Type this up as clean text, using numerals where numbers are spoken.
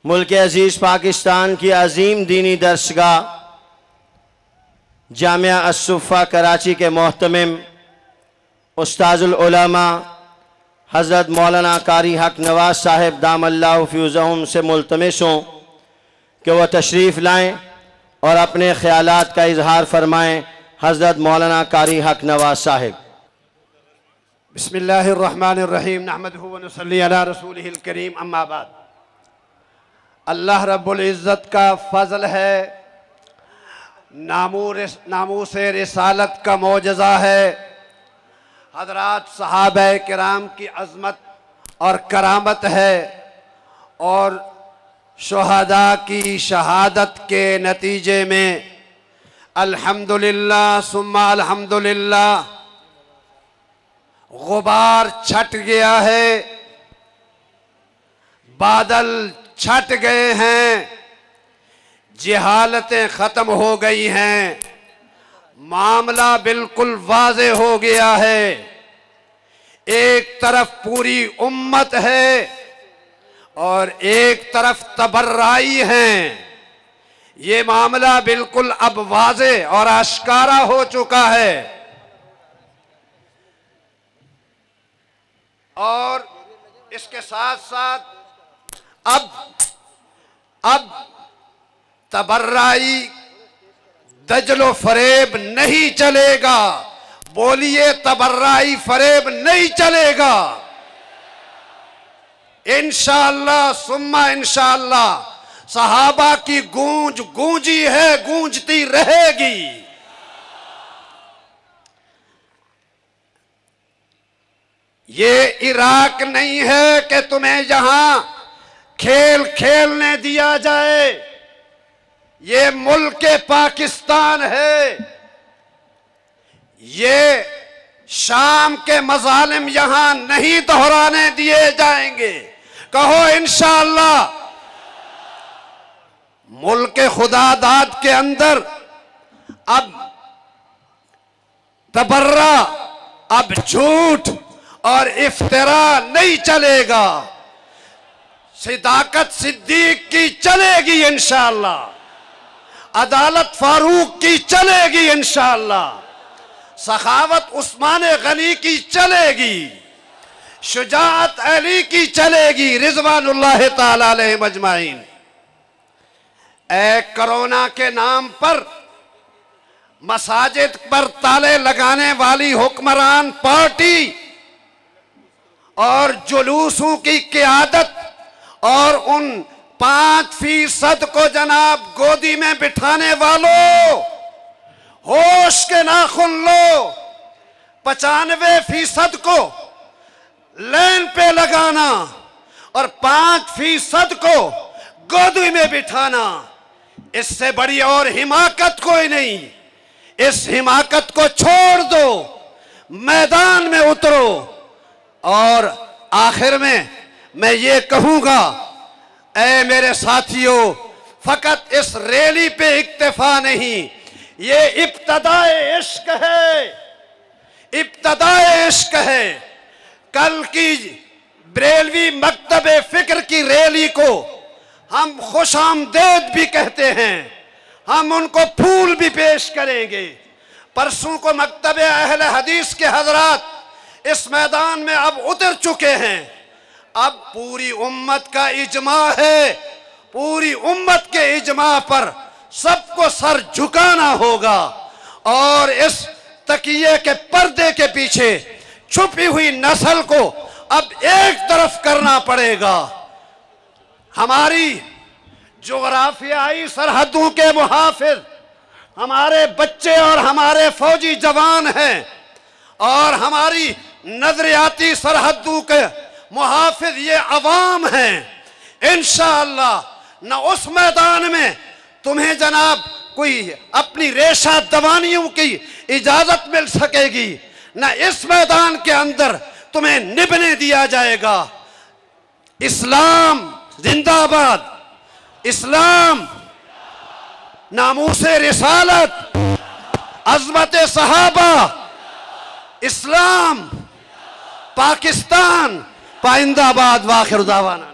ملک عزیز پاکستان کی عظیم دینی درسگاہ جامعہ الصفہ کراچی کے محتمم استاذ العلماء حضرت مولانا قاری حق نواز صاحب دام اللہ فیوزہم سے ملتمس ہوں کہ وہ تشریف لائیں اور اپنے خیالات کا اظہار فرمائیں۔ حضرت مولانا قاری حق نواز صاحب۔ بسم اللہ الرحمن الرحیم نحمدہ و نصلی علی رسولہ الکریم اما بعد۔ اللہ رب العزت کا فضل ہے، ناموس رسالت کا معجزہ ہے، حضرات صحابہ کرام کی عظمت اور کرامت ہے، اور شہداء کی شہادت کے نتیجے میں الحمدللہ ثم الحمدللہ غبار چھٹ گیا ہے، بادل چھٹ گئے ہیں، جہالتیں ختم ہو گئی ہیں، معاملہ بالکل واضح ہو گیا ہے۔ ایک طرف پوری امت ہے اور ایک طرف تبرعی ہیں، یہ معاملہ بالکل اب واضح اور آشکارا ہو چکا ہے۔ اور اس کے ساتھ ساتھ اب تبرعی دجل و فریب نہیں چلے گا۔ بولیے تبرعی فریب نہیں چلے گا۔ انشاءاللہ ثم انشاءاللہ صحابہ کی گونج گونجی ہے، گونجتی رہے گی۔ یہ عراق نہیں ہے کہ تمہیں یہاں کھیل کھیلنے دیا جائے، یہ ملک پاکستان ہے۔ یہ شام کے مظالم یہاں نہیں دہرانے دیے جائیں گے۔ کہو انشاءاللہ۔ ملک خدا داد کے اندر اب تبرع، اب جھوٹ اور افتراء نہیں چلے گا۔ صداقت صدیق کی چلے گی انشاءاللہ، عدالت فاروق کی چلے گی انشاءاللہ، سخاوت عثمان غنی کی چلے گی، شجاعت علی کی چلے گی، رضوان اللہ تعالی علیہم اجمعین۔ اے کرونا کے نام پر مساجد پر تالے لگانے والی حکمران پارٹی اور جلوسوں کی قیادت اور ان 5% کو جناب گودی میں بٹھانے والوں، ہوش کے ناخن لو۔ 95% کو لین پہ لگانا اور 5% کو گودی میں بٹھانا، اس سے بڑی اور حماقت کوئی نہیں۔ اس حماقت کو چھوڑ دو، میدان میں اترو۔ اور آخر میں میں یہ کہوں گا، اے میرے ساتھیوں، فقط اس ریلی پہ اکتفا نہیں، یہ ابتدائے عشق ہے، ابتدائے عشق ہے۔ کل کی بریلوی مکتب فکر کی ریلی کو ہم خوش آمدید بھی کہتے ہیں، ہم ان کو پھول بھی پیش کریں گے۔ پرسوں کو مکتب اہل حدیث کے حضرات اس میدان میں اب اتر چکے ہیں۔ اب پوری امت کا اجماع ہے، پوری امت کے اجماع پر سب کو سر جھکانا ہوگا، اور اس تکیے کے پردے کے پیچھے چھپی ہوئی نسل کو اب ایک طرف کرنا پڑے گا۔ ہماری جغرافیائی سرحدوں کے محافظ ہمارے بچے اور ہمارے فوجی جوان ہیں، اور ہماری نظریاتی سرحدوں کے محافظ یہ عوام ہیں۔ انشاءاللہ نہ اس میدان میں تمہیں جناب کوئی اپنی ریشہ دوانیوں کی اجازت مل سکے گی، نہ اس میدان کے اندر تمہیں نبھنے دیا جائے گا۔ اسلام زندہ باد، اسلام، ناموس رسالت، عظمت صحابہ، اسلام، پاکستان، پائندہ باد، واخر دعوانا۔